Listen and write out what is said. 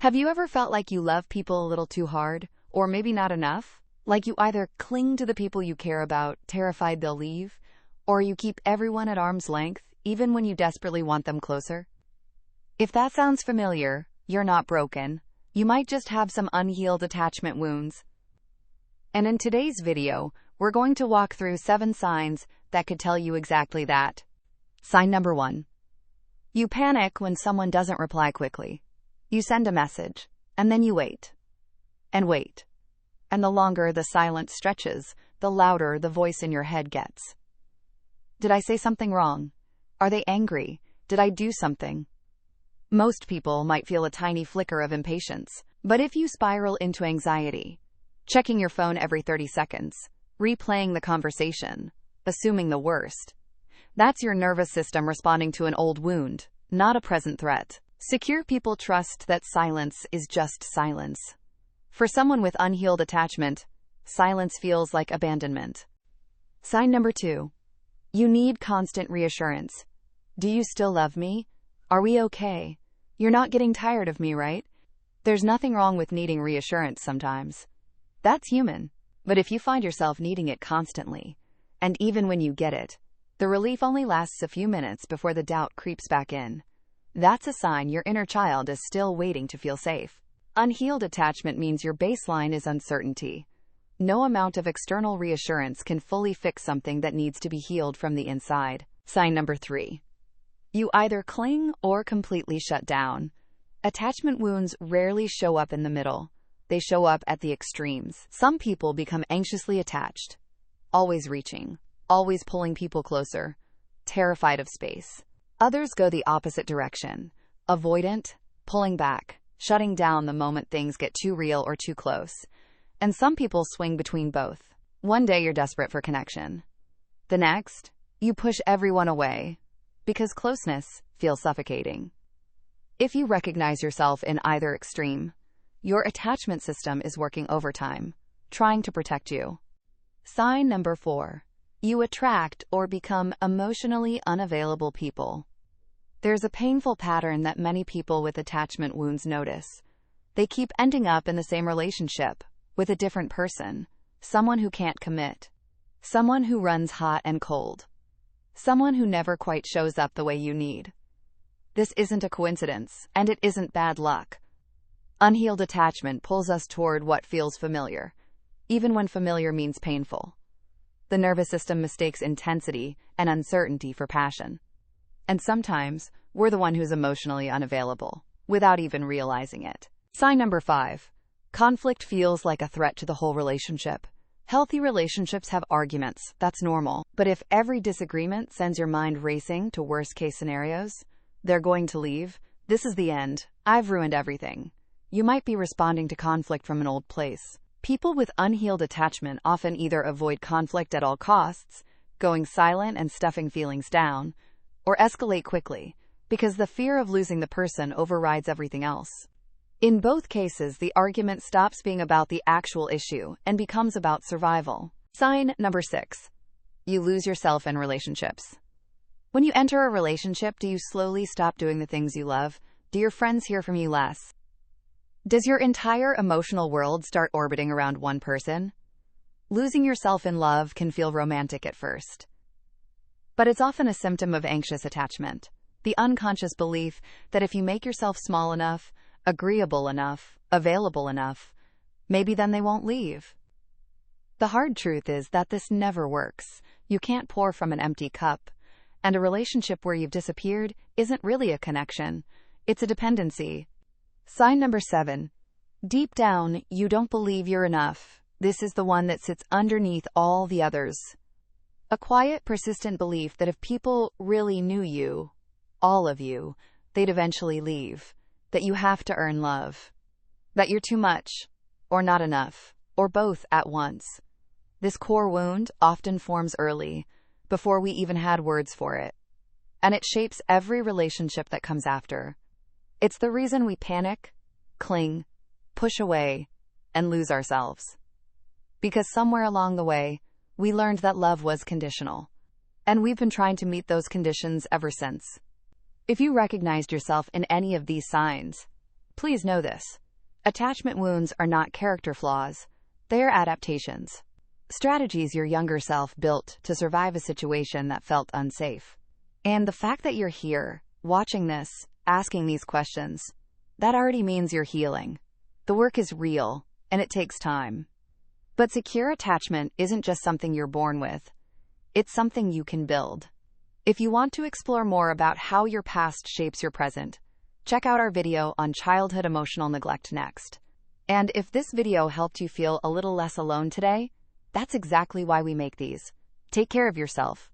Have you ever felt like you love people a little too hard, or maybe not enough? Like you either cling to the people you care about, terrified they'll leave, or you keep everyone at arm's length, even when you desperately want them closer? If that sounds familiar, you're not broken. You might just have some unhealed attachment wounds. And in today's video, we're going to walk through 7 signs that could tell you exactly that. Sign number 1. You panic when someone doesn't reply quickly. You send a message, and then you wait. And wait. And the longer the silence stretches, the louder the voice in your head gets. Did I say something wrong? Are they angry? Did I do something? Most people might feel a tiny flicker of impatience, but if you spiral into anxiety, checking your phone every 30 seconds, replaying the conversation, assuming the worst, that's your nervous system responding to an old wound, not a present threat. Secure people trust that silence is just silence. For someone with unhealed attachment, silence feels like abandonment. Sign number 2. You need constant reassurance. Do you still love me? Are we okay? You're not getting tired of me, right? There's nothing wrong with needing reassurance sometimes. That's human. But if you find yourself needing it constantly, and even when you get it, the relief only lasts a few minutes before the doubt creeps back in, that's a sign your inner child is still waiting to feel safe. Unhealed attachment means your baseline is uncertainty. No amount of external reassurance can fully fix something that needs to be healed from the inside. Sign number 3. You either cling or completely shut down. Attachment wounds rarely show up in the middle. They show up at the extremes. Some people become anxiously attached, always reaching, always pulling people closer, terrified of space. Others go the opposite direction, avoidant, pulling back, shutting down the moment things get too real or too close. And some people swing between both. One day you're desperate for connection. The next, you push everyone away because closeness feels suffocating. If you recognize yourself in either extreme, your attachment system is working overtime, trying to protect you. Sign number 4. You attract or become emotionally unavailable people. There's a painful pattern that many people with attachment wounds notice. They keep ending up in the same relationship, with a different person, someone who can't commit, someone who runs hot and cold, someone who never quite shows up the way you need. This isn't a coincidence, and it isn't bad luck. Unhealed attachment pulls us toward what feels familiar, even when familiar means painful. The nervous system mistakes intensity and uncertainty for passion. And sometimes, we're the one who's emotionally unavailable, without even realizing it. Sign number 5. Conflict feels like a threat to the whole relationship. Healthy relationships have arguments, that's normal. But if every disagreement sends your mind racing to worst-case scenarios, they're going to leave, this is the end, I've ruined everything. You might be responding to conflict from an old place. People with unhealed attachment often either avoid conflict at all costs, going silent and stuffing feelings down, or escalate quickly, because the fear of losing the person overrides everything else. In both cases, the argument stops being about the actual issue and becomes about survival. Sign number 6. You lose yourself in relationships. When you enter a relationship, do you slowly stop doing the things you love? Do your friends hear from you less? Does your entire emotional world start orbiting around one person? Losing yourself in love can feel romantic at first, but it's often a symptom of anxious attachment. The unconscious belief that if you make yourself small enough, agreeable enough, available enough, maybe then they won't leave. The hard truth is that this never works. You can't pour from an empty cup, and a relationship where you've disappeared isn't really a connection. It's a dependency. Sign number 7. Deep down, you don't believe you're enough. This is the one that sits underneath all the others. A quiet, persistent belief that if people really knew you, all of you, they'd eventually leave. That you have to earn love. That you're too much, or not enough, or both at once. This core wound often forms early, before we even had words for it. And it shapes every relationship that comes after. It's the reason we panic, cling, push away, and lose ourselves. Because somewhere along the way, we learned that love was conditional. And we've been trying to meet those conditions ever since. If you recognized yourself in any of these signs, Please know this. Attachment wounds are not character flaws. They are adaptations. Strategies your younger self built to survive a situation that felt unsafe. And the fact that you're here, watching this, asking these questions, that already means you're healing. The work is real, and it takes time. But secure attachment isn't just something you're born with. It's something you can build. If you want to explore more about how your past shapes your present, check out our video on childhood emotional neglect next. And if this video helped you feel a little less alone today, that's exactly why we make these. Take care of yourself.